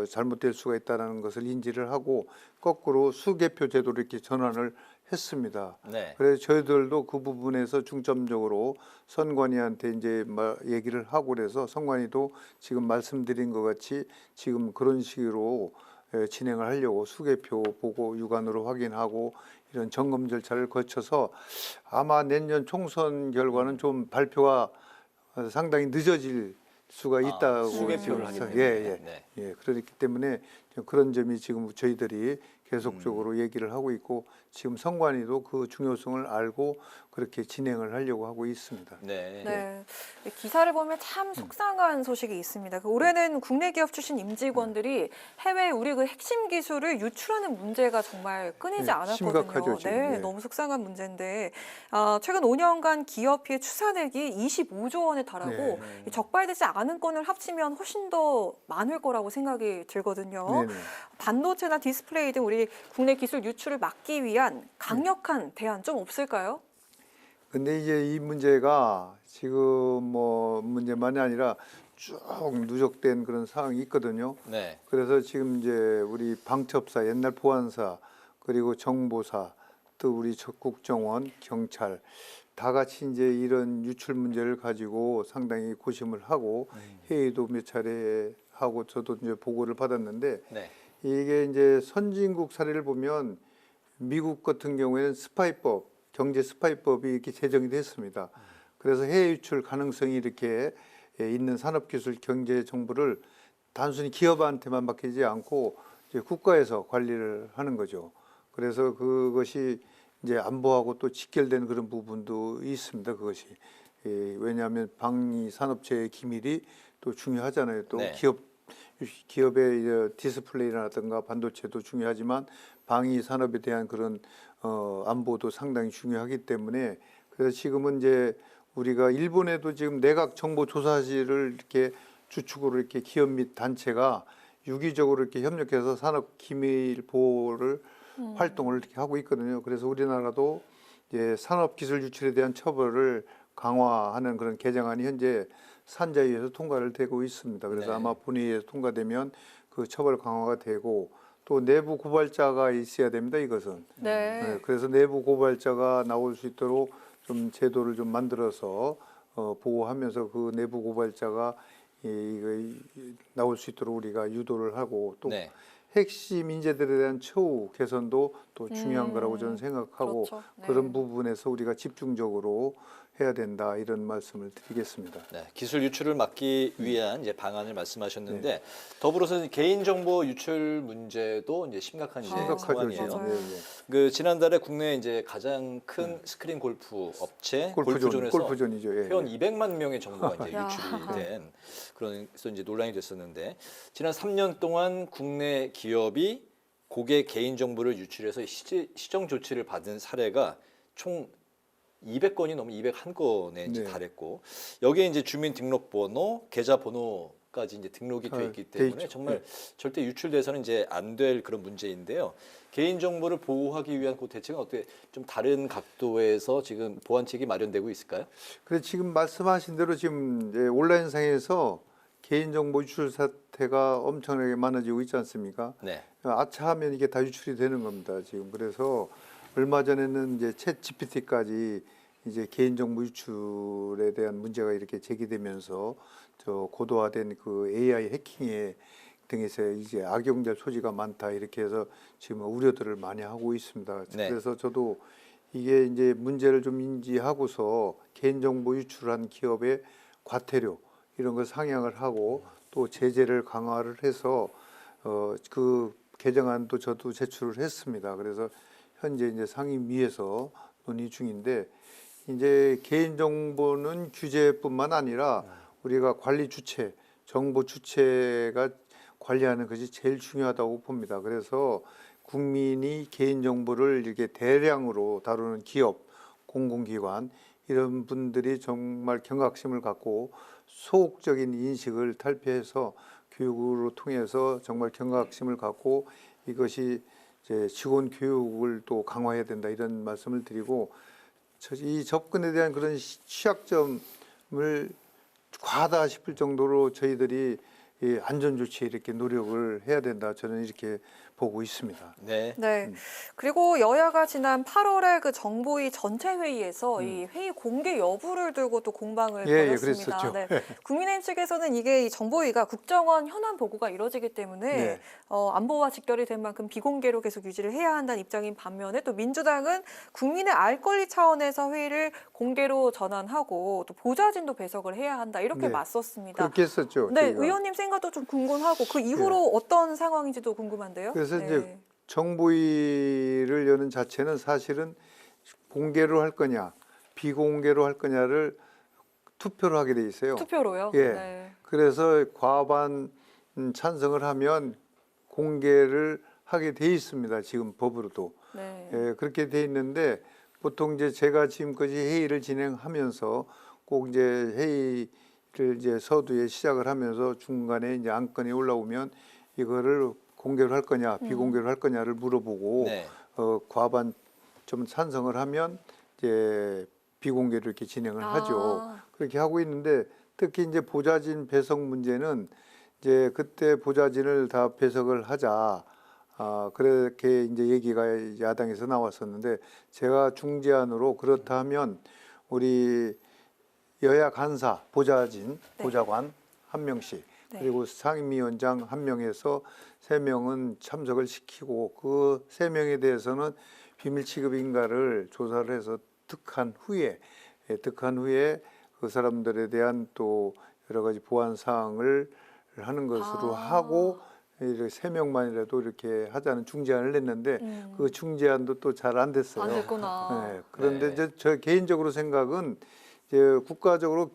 S19: 잘못될 수가 있다는 것을 인지를 하고 거꾸로 수개표 제도로 이렇게 전환을 했습니다.
S2: 네.
S19: 그래서 저희들도 그 부분에서 중점적으로 선관위한테 이제 얘기를 하고 그래서 선관위도 지금 말씀드린 것 같이 지금 그런 식으로 진행을 하려고 수개표 보고 육안으로 확인하고 이런 점검 절차를 거쳐서 아마 내년 총선 결과는 좀 발표가 상당히 늦어질 수가 있다고
S2: 수개표를 하기 때문에.
S19: 예, 그렇기 때문에 그런 점이 지금 저희들이 계속적으로 얘기를 하고 있고 지금 선관위도 그 중요성을 알고 그렇게 진행을 하려고 하고 있습니다.
S1: 네. 기사를 보면 참 속상한 소식이 있습니다. 올해는 국내 기업 출신 임직원들이 해외 우리 그 핵심 기술을 유출하는 문제가 정말 끊이지 않았거든요.
S19: 심각하죠, 지금.
S1: 네,
S19: 예.
S1: 너무 속상한 문제인데 최근 5년간 기업 피해 추산액이 25조 원에 달하고 적발되지 않은 건을 합치면 훨씬 더 많을 거라고 생각이 들거든요.
S19: 네네.
S1: 반도체나 디스플레이 등 우리 국내 기술 유출을 막기 위한 강력한 대안 좀 없을까요?
S19: 근데 이제 이 문제가 지금 뭐 문제만이 아니라 쭉 누적된 그런 상황이 있거든요.
S2: 네.
S19: 그래서 지금 이제 우리 방첩사, 옛날 보안사, 그리고 정보사, 또 우리 국정원, 경찰 다 같이 이제 이런 유출 문제를 가지고 상당히 고심을 하고 회의도 몇 차례 하고 저도 이제 보고를 받았는데 이게 이제 선진국 사례를 보면 미국 같은 경우에는 스파이법, 경제 스파이법이 이렇게 제정이 됐습니다. 그래서 해외 유출 가능성이 이렇게 있는 산업기술 경제 정보를 단순히 기업한테만 맡기지 않고 이제 국가에서 관리를 하는 거죠. 그래서 그것이 이제 안보하고 또 직결된 그런 부분도 있습니다. 그것이 왜냐하면 방위 산업체의 기밀이 또 중요하잖아요. 또 기업의 디스플레이라든가 반도체도 중요하지만 방위 산업에 대한 그런 안보도 상당히 중요하기 때문에 그래서 지금은 이제 우리가 일본에도 지금 내각 정보조사실을 이렇게 주축으로 이렇게 기업 및 단체가 유기적으로 이렇게 협력해서 산업 기밀 보호를 활동을 이렇게 하고 있거든요. 그래서 우리나라도 이제 산업 기술 유출에 대한 처벌을 강화하는 그런 개정안이 현재 산자위에서 통과를 되고 있습니다. 그래서 아마 본회의에서 통과되면 그 처벌 강화가 되고 또 내부 고발자가 있어야 됩니다. 이것은. 그래서 내부 고발자가 나올 수 있도록 좀 제도를 좀 만들어서 보호하면서 그 내부 고발자가 이거 나올 수 있도록 우리가 유도를 하고 또 핵심 인재들에 대한 처우 개선도 또 중요한 거라고 저는 생각하고 그런 부분에서 우리가 집중적으로 해야 된다 이런 말씀을 드리겠습니다.
S2: 기술 유출을 막기 위한 이제 방안을 말씀하셨는데 더불어서 개인정보 유출 문제도 이제 심각한 상황이에요. 그 지난달에 국내 이제 가장 큰 스크린 골프 업체 골프존에서
S19: 골프존이죠.
S2: 회원 200만 명의 정보가 이제 유출이 된 그래서 이제 논란이 됐었는데 지난 3년 동안 국내 기업이 고객 개인 정보를 유출해서 시정 조치를 받은 사례가 총 200건이 넘어 201건에 이제 달했고 여기에 이제 주민등록번호, 계좌번호까지 이제 등록이 돼 있기 때문에 정말 절대 유출돼서는 이제 안 될 그런 문제인데요. 개인 정보를 보호하기 위한 그 대책은 어떻게 좀 다른 각도에서 지금 보완책이 마련되고 있을까요?
S19: 그래 지금 말씀하신 대로 지금 이제 온라인상에서 개인 정보 유출 사태가 엄청나게 많아지고 있지 않습니까? 아차하면 이게 다 유출이 되는 겁니다. 지금 그래서 얼마 전에는 이제 챗 GPT까지 이제 개인정보 유출에 대한 문제가 이렇게 제기되면서 저 고도화된 그 AI 해킹에 등에서 이제 악용될 소지가 많다 이렇게 해서 지금 우려들을 많이 하고 있습니다. 그래서 저도 이게 이제 문제를 좀 인지하고서 개인정보 유출한 기업의 과태료 이런 걸 상향을 하고 또 제재를 강화를 해서 그 개정안도 저도 제출을 했습니다. 그래서 현재 이제 상임위에서 논의 중인데 이제 개인정보는 규제뿐만 아니라 우리가 관리 주체, 정보 주체가 관리하는 것이 제일 중요하다고 봅니다. 그래서 국민이 개인정보를 이렇게 대량으로 다루는 기업, 공공기관 이런 분들이 정말 경각심을 갖고 소극적인 인식을 탈피해서 교육으로 통해서 정말 경각심을 갖고 이것이 이제 직원 교육을 또 강화해야 된다 이런 말씀을 드리고 이 접근에 대한 그런 취약점 과하다 싶을 정도로 저희들이 이 안전 조치에 이렇게 노력을 해야 된다. 저는 이렇게 보고 있습니다.
S2: 네.
S1: 네. 그리고 여야가 지난 8월에 그 정보위 전체 회의에서 이 회의 공개 여부를 두고 또 공방을 벌였습니다.
S19: 그랬었죠.
S1: 네. 국민의힘 측에서는 이게 이 정보위가 국정원 현안 보고가 이루어지기 때문에
S19: 네.
S1: 안보와 직결이 된 만큼 비공개로 계속 유지를 해야 한다는 입장인 반면에 또 민주당은 국민의 알 권리 차원에서 회의를 공개로 전환하고 또 보좌진도 배석을 해야 한다 이렇게
S19: 네.
S1: 맞섰습니다.
S19: 그렇게 했었죠.
S1: 네,
S19: 저희가.
S1: 의원님 생각도 좀 궁금하고 그 이후로 어떤 상황인지도 궁금한데요.
S19: 그래서
S1: 네.
S19: 이제 정보위를 여는 자체는 사실은 공개로 할 거냐, 비공개로 할 거냐를 투표로 하게 돼 있어요.
S1: 투표로요?
S19: 예.
S1: 네.
S19: 그래서 과반 찬성을 하면 공개를 하게 돼 있습니다. 지금 법으로도.
S1: 네.
S19: 예, 그렇게 돼 있는데 보통 이제 제가 지금까지 회의를 진행하면서 꼭 이제 회의를 이제 서두에 시작을 하면서 중간에 이제 안건이 올라오면 이거를 공개로 할 거냐, 비공개로 할 거냐를 물어보고
S2: 네.
S19: 과반 좀 찬성을 하면 이제 비공개로 이렇게 진행을 하죠. 그렇게 하고 있는데 특히 이제 보좌진 배석 문제는 이제 그때 보좌진을 다 배석을 하자. 그렇게 이제 얘기가 야당에서 나왔었는데 제가 중재안으로 그렇다 하면 우리 여야 간사 보좌진, 보좌관 한 명씩 그리고 상임위원장 한 명에서 3명은 참석을 시키고 그 3명에 대해서는 비밀 취급인가를 조사를 해서 득한 후에 그 사람들에 대한 또 여러 가지 보안 사항을 하는 것으로 하고 이렇게 3명만이라도 이렇게 하자는 중재안을 냈는데 그 중재안도 또 잘 안 됐어요.
S1: 안 됐구나.
S19: 네. 그런데 이제 저 개인적으로 생각은 이제 국가적으로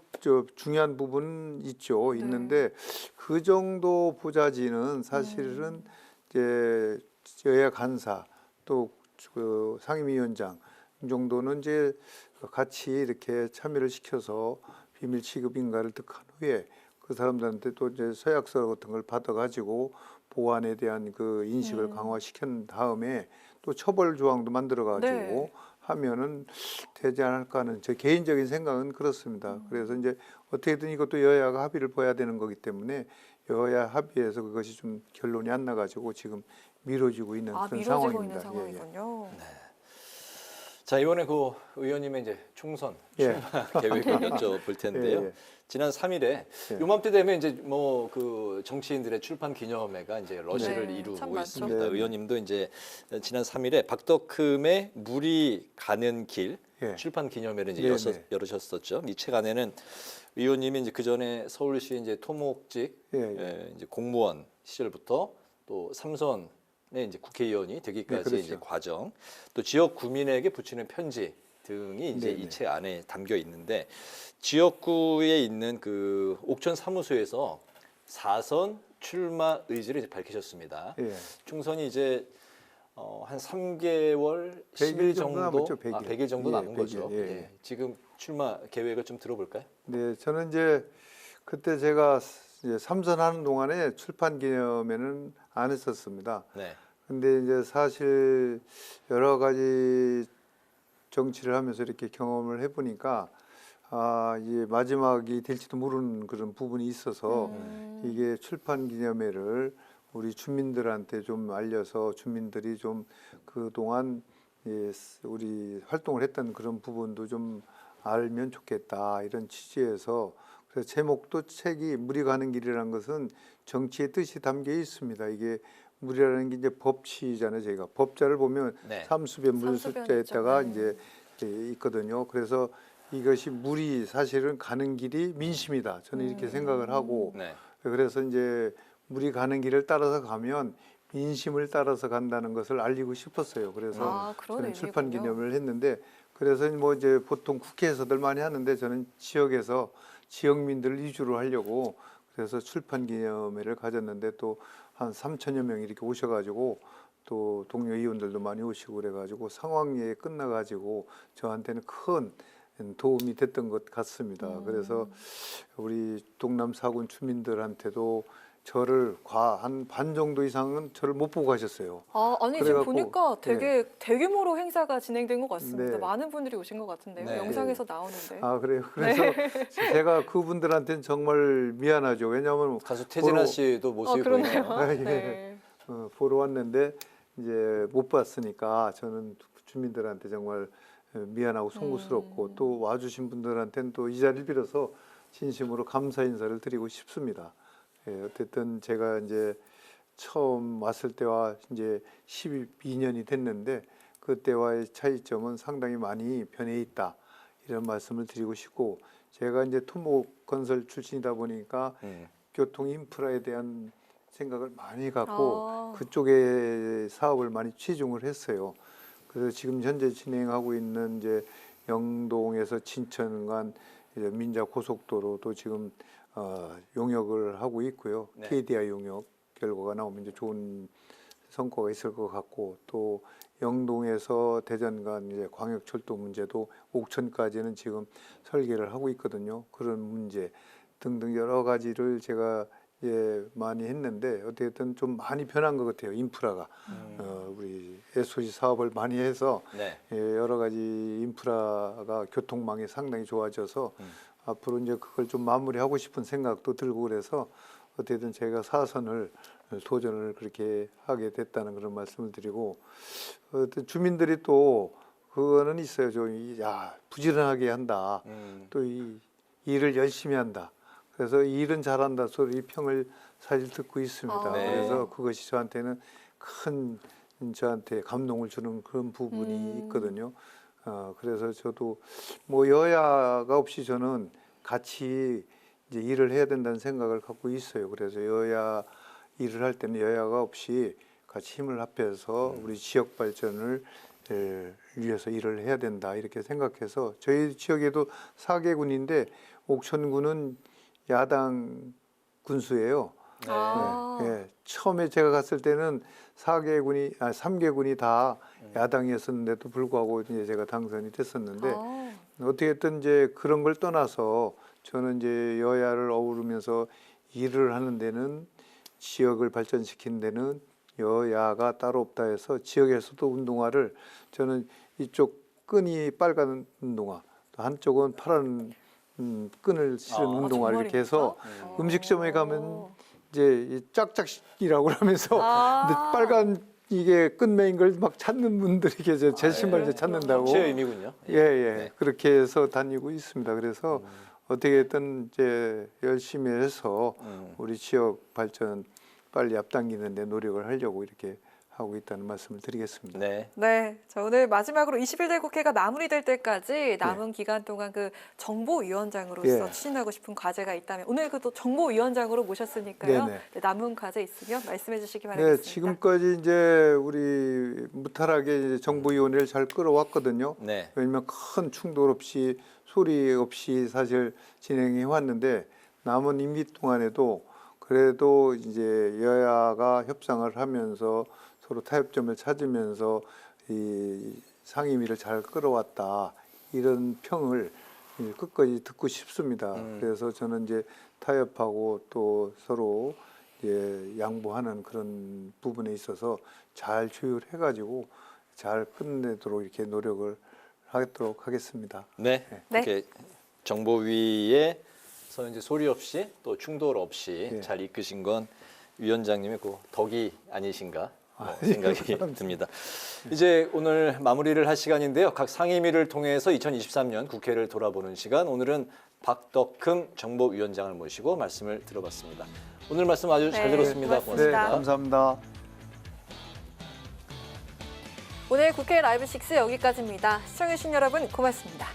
S19: 중요한 부분은 있죠. 있는데 그 정도 보좌진은 사실은 이제 여야 간사 또 그 상임위원장 이 정도는 이제 같이 이렇게 참여를 시켜서 비밀 취급 인가를 득한 후에 그 사람들한테 또 이제 서약서 같은 걸 받아가지고 보안에 대한 그 인식을 강화시킨 다음에 또 처벌 조항도 만들어가지고 하면은 되지 않을까 하는 제 개인적인 생각은 그렇습니다. 그래서 이제 어떻게든 이것도 여야가 합의를 봐야 되는 거기 때문에 여야 합의해서 그것이 좀 결론이 안 나가지고 지금 미뤄지고 있는 그런
S1: 미뤄지고
S19: 상황입니다.
S1: 있는 상황이군요.
S2: 자, 이번에 그 의원님의 이제 총선 출마 계획을 여쭤볼 텐데요. 지난 3일에 요맘때 되면 이제 뭐 그 정치인들의 출판 기념회가 이제 러시를 이루고 있습니다. 의원님도 이제 지난 3일에 박덕흠의 물이 가는 길 출판 기념회를 이제 열으셨었죠. 이 책 안에는 의원님이 이제 그 전에 서울시 이제 토목직 이제 공무원 시절부터 또 삼선의 이제 국회의원이 되기까지
S19: 그렇죠.
S2: 이제 과정, 또 지역 구민에게 붙이는 편지 등이 이제 이 책 안에 담겨 있는데 지역구에 있는 그 옥천 사무소에서 4선 출마 의지를 이제 밝히셨습니다. 총선이 이제 한 3개월 10일 정도
S19: 남았죠, 100일.
S2: 100일 정도 남은
S19: 100일,
S2: 거죠. 지금 출마 계획을 좀 들어볼까요?
S19: 네, 저는 이제 그때 제가 이제 삼선하는 동안에 출판 기념회는 안 했었습니다. 근데 이제 사실 여러 가지 정치를 하면서 이렇게 경험을 해보니까 이제 마지막이 될지도 모르는 그런 부분이 있어서 이게 출판 기념회를 우리 주민들한테 좀 알려서 주민들이 좀 그동안 우리 활동을 했던 그런 부분도 좀 알면 좋겠다 이런 취지에서 그래서 제목도 책이 물이 가는 길이라는 것은 정치의 뜻이 담겨 있습니다. 이게 물이라는 게 이제 법치잖아요. 저희가 법자를 보면 삼수변 물숫자에다가 이제 있거든요. 그래서 이것이 물이 사실은 가는 길이 민심이다. 저는 이렇게 생각을 하고 그래서 이제 물이 가는 길을 따라서 가면 민심을 따라서 간다는 것을 알리고 싶었어요. 그래서 저는 출판 기념을 했는데 그래서 뭐 이제 보통 국회에서들 많이 하는데 저는 지역에서 지역민들을 위주로 하려고 그래서 출판 기념회를 가졌는데 또 한 3천여 명이 이렇게 오셔가지고 또 동료 의원들도 많이 오시고 그래가지고 상황회에 끝나가지고 저한테는 큰 도움이 됐던 것 같습니다. 그래서 우리 동남 4군 주민들한테도 저를 한 반 정도 이상은 저를 못 보고 가셨어요.
S1: 아니 지금
S19: 그래갖고,
S1: 보니까 되게 대규모로 행사가 진행된 것 같습니다.
S19: 네.
S1: 많은 분들이 오신 것 같은데요.
S2: 네.
S1: 영상에서 나오는데.
S19: 아 그래요. 그래서 제가 그분들한테는 정말 미안하죠. 왜냐하면
S2: 가수 태진아 씨도 모습이
S1: 그러네요.
S2: 보이네요.
S19: 예.
S1: 네.
S19: 보러 왔는데 이제 못 봤으니까 저는 주민들한테 정말 미안하고 송구스럽고 또 와주신 분들한테는 또 이 자리를 빌어서 진심으로 감사 인사를 드리고 싶습니다. 예, 어쨌든 제가 이제 처음 왔을 때와 이제 12년이 됐는데 그때와의 차이점은 상당히 많이 변해 있다 이런 말씀을 드리고 싶고 제가 이제 토목건설 출신이다 보니까 교통 인프라에 대한 생각을 많이 갖고 그쪽에 사업을 많이 치중을 했어요. 그래서 지금 현재 진행하고 있는 이제 영동에서 진천 간 이제 민자 고속도로도 지금 용역을 하고 있고요.
S2: 네.
S19: KDI 용역 결과가 나오면 이제 좋은 성과가 있을 것 같고 또 영동에서 대전 간 이제 광역철도 문제도 옥천까지는 지금 설계를 하고 있거든요. 그런 문제 등등 여러 가지를 제가 많이 했는데 어쨌든 좀 많이 변한 것 같아요. 인프라가 우리 SOC 사업을 많이 해서
S2: 네.
S19: 여러 가지 인프라가 교통망이 상당히 좋아져서 앞으로 이제 그걸 좀 마무리하고 싶은 생각도 들고 그래서 어쨌든 제가 사선을 도전을 그렇게 하게 됐다는 그런 말씀을 드리고 주민들이 또 그거는 있어요. 좀 부지런하게 한다. 또 이 일을 열심히 한다. 그래서 일은 잘한다 소리 평을 사실 듣고 있습니다.
S2: 네.
S19: 그래서 그것이 저한테는 큰 저한테 감동을 주는 그런 부분이 있거든요. 그래서 저도 뭐 여야가 없이 저는 같이 이제 일을 해야 된다는 생각을 갖고 있어요. 그래서 여야 일을 할 때는 여야가 없이 같이 힘을 합해서 우리 지역 발전을 위해서 일을 해야 된다 이렇게 생각해서 저희 지역에도 4개군인데 옥천군은 야당 군수예요. 네. 처음에 제가 갔을 때는 3개군이 다 야당이었었는데도 불구하고 이제 제가 당선이 됐었는데 어떻게든 이제 그런 걸 떠나서 저는 이제 여야를 어우르면서 일을 하는 데는 지역을 발전시키는 데는 여야가 따로 없다 해서 지역에서도 운동화를 저는 이쪽 끈이 빨간 운동화 또 한쪽은 파란 끈을 실은 운동화 이렇게 해서 음식점에 가면 이제 이 짝짝이라고 하면서 근데 빨간 이게 끈매인 걸 막 찾는 분들이 계세요. 제 신발 이제 찾는다고.
S2: 제 의미군요.
S19: 예. 네. 그렇게 해서 다니고 있습니다. 그래서 어떻게든 이제 열심히 해서 우리 지역 발전 빨리 앞당기는 데 노력을 하려고 이렇게 하고 있다는 말씀을 드리겠습니다.
S1: 네. 자, 오늘 마지막으로 21대 국회가 마무리될 때까지 남은 기간 동안 그 정보위원장으로서 추진하고 싶은 과제가 있다면 오늘 그 또 정보위원장으로 모셨으니까요. 네, 남은 과제 있으면 말씀해 주시기 바라겠습니다.
S19: 네, 지금까지 이제 우리 무탈하게 이제 정보위원회를 잘 끌어왔거든요. 왜냐하면 큰 충돌 없이 소리 없이 사실 진행해 왔는데 남은 임기 동안에도 그래도 이제 여야가 협상을 하면서 서로 타협점을 찾으면서 이 상임위를 잘 끌어왔다 이런 평을 끝까지 듣고 싶습니다. 그래서 저는 이제 타협하고 또 서로 양보하는 그런 부분에 있어서 잘 조율해가지고 잘 끝내도록 이렇게 노력을 하도록 하겠습니다.
S2: 네. 이렇게 정보위에서 이제 소리 없이 또 충돌 없이 잘 이끄신 건 위원장님의 그 덕이 아니신가 생각이 듭니다. 이제 오늘 마무리를 할 시간인데요. 각 상임위를 통해서 2023년 국회를 돌아보는 시간. 오늘은 박덕흠 정보위원장을 모시고 말씀을 들어봤습니다. 오늘 말씀 아주 잘 들었습니다. 고맙습니다.
S19: 감사합니다.
S1: 오늘 국회 라이브 6 여기까지입니다. 시청해주신 여러분 고맙습니다.